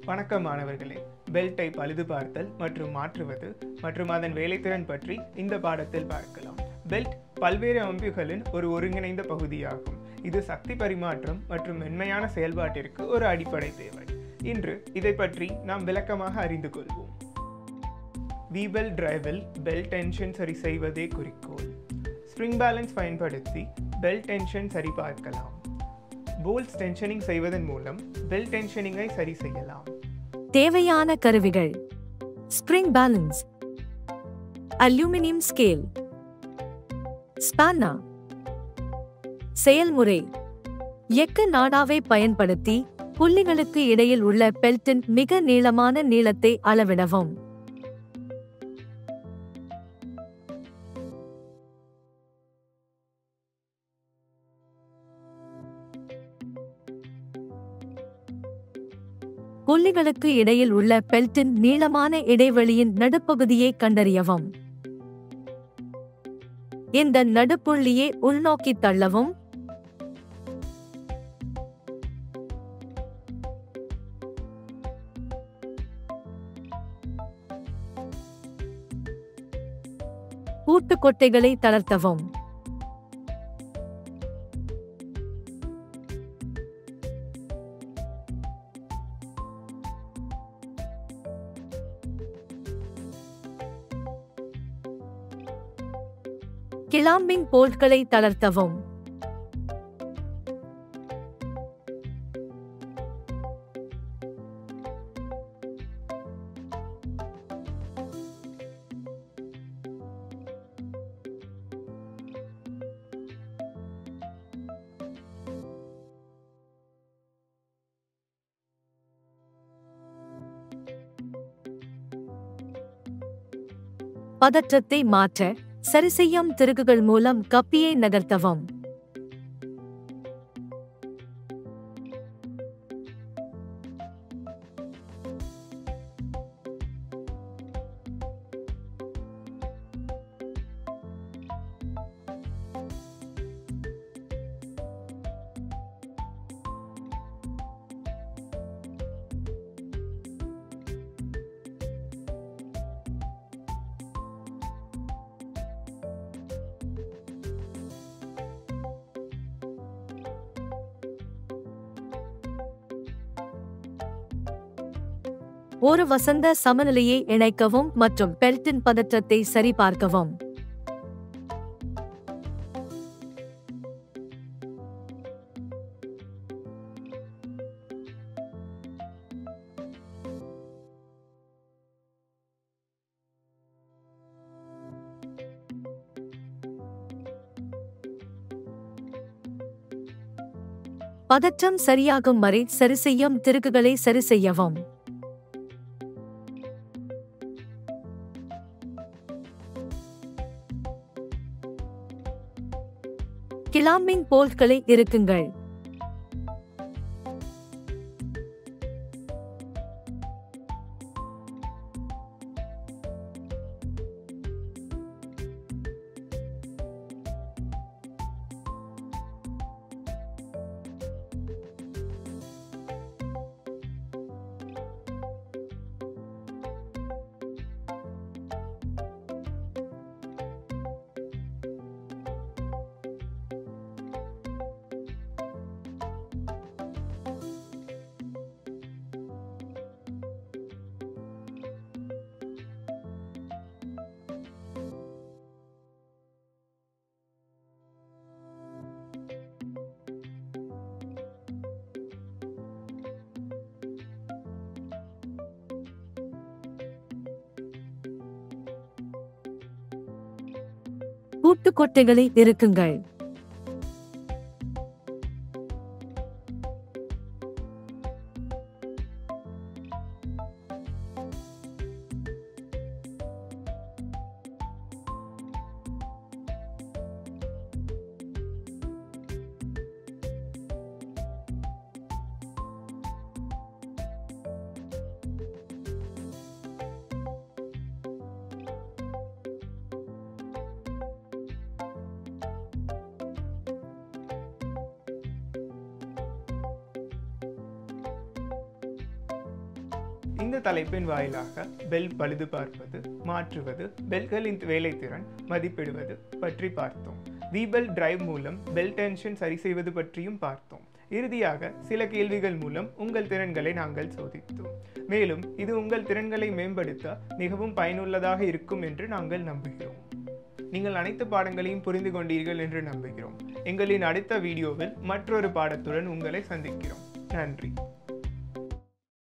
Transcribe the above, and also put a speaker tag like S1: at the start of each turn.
S1: வணக்கம் மாணவர்களே. பெல்ட்டை பழுது பார்த்தல் மற்றும் மாற்றுவது மற்றும் அதன் வேலைத்திறன் பற்றி இந்த பாடத்தில் பார்க்கலாம். பெல்ட் பல்வேறு அமைப்புகளின் ஒரு ஒருங்கிணைந்த பகுதியாகும். இது சக்தி பரிமாற்றம் மற்றும் மென்மையான செயல்பாட்டிற்கு ஒரு அடிப்படை தேவை. இன்று இதை பற்றி நாம் விளக்கமாக அறிந்து கொள்வோம். வீபெல் டிரைவில் பெல்ட் டென்ஷன் சரி செய்வதே குறிக்கோள். ஸ்ப்ரிங் பேலன்ஸ் பயன்படுத்தி பெல்ட் டென்ஷன் சரிபார்க்கலாம். போல்ட்ஸ் டென்ஷனிங் செய்வதன் மூலம் பெல்ட் டென்ஷனிங்கை சரி செய்யலாம்.
S2: தேவையான கருவிகள்: spring balance, aluminium scale, spanner. செயல்முறை: எக்கு நாடாவை பயன்படுத்தி புள்ளிகளுக்கு இடையில் உள்ள பெல்ட்டின் மிக நீளமான நீளத்தை அளவிடவும். புள்ளிகளுக்கு இடையில் உள்ள பெல்ட்டின் நீளமான இடைவெளியின் நடுப்பகுதியை கண்டறியவும். இந்த நடுப்புள்ளியை உள்நோக்கி தள்ளவும். பூட்டுக்கொட்டைகளை தளர்த்தவும். கிளாம்பிங் போல்ட்களை தளர்த்தவும். பதற்றத்தை மாற்ற சரிசெய்யும் திருகுகள் மூலம் கப்பியை நகர்த்தவும். ஒரு வசந்த சமநிலையை இணைக்கவும் மற்றும் பெல்ட்டின் பதற்றத்தை சரிபார்க்கவும். பதற்றம் சரியாகும் வரை சரிசெய்யும் திருகுகளை சரிசெய்யவும். கிளாம்பிங் போல்ட்களை இறுக்குங்கள். பூட்டுக்கொட்டைகளை இறுக்குங்கள்.
S1: இந்த தலைப்பின் வாயிலாக பெல்ட் பழுது பார்ப்பது, மாற்றுவது, பெல்ட்களின் வேலைத்திறன் மதிப்பிடுவது பற்றி பார்த்தோம். V-belt டிரைவ் மூலம் பெல்ட் டென்ஷன் சரி செய்வது பற்றியும் பார்த்தோம். இறுதியாக சில கேள்விகள் மூலம் உங்கள் திறன்களை நாங்கள் சோதித்தோம். மேலும் இது உங்கள் திறன்களை மேம்படுத்த மிகவும் பயனுள்ளதாக இருக்கும் என்று நாங்கள் நம்புகிறோம். நீங்கள் அனைத்து பாடங்களையும் புரிந்து கொண்டீர்கள் என்று நம்புகிறோம். எங்களின் அடுத்த வீடியோவில் மற்றொரு பாடத்துடன் உங்களை சந்திக்கிறோம். நன்றி.